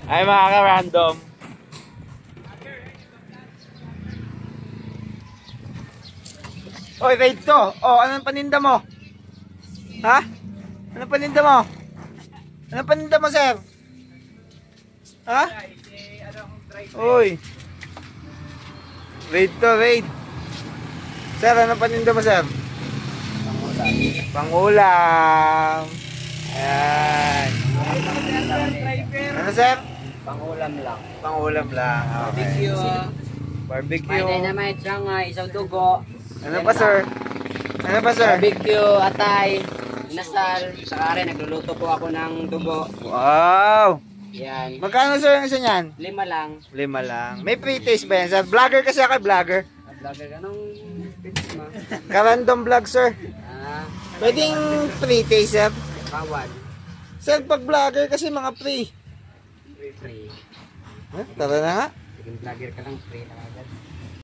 Ay mga ka-random. Oy, raid to. Oh, anong paninda mo? Ha? Anong paninda mo? Anong paninda mo, sir? Ha? Oy. Raid to, raid. Sir, anong paninda mo, sir? Pangulam. Ayan. Ano, sir? Pangulam lang. Pangulam lang. Okay. Barbecue. May naman siyang isang dugo. Ano pa, sir? Ano pa, sir? Barbecue, atay, inasal. Saka rin, nagluluto po ako ng dugo. Wow! Yan. Magkano, sir, yung isa niyan? 5 lang. 5 lang. May pre-taste ba yan, sir? Vlogger kasi ako, vlogger. Vlogger ka nung pits mo. Ka-random vlog, sir. Ah, Pwedeng pre-taste, sir. bawal. Sir, pag vlogger kasi mga pre. Free. Huh? Tara na nga. Sige, vlogger ka lang, free na agad.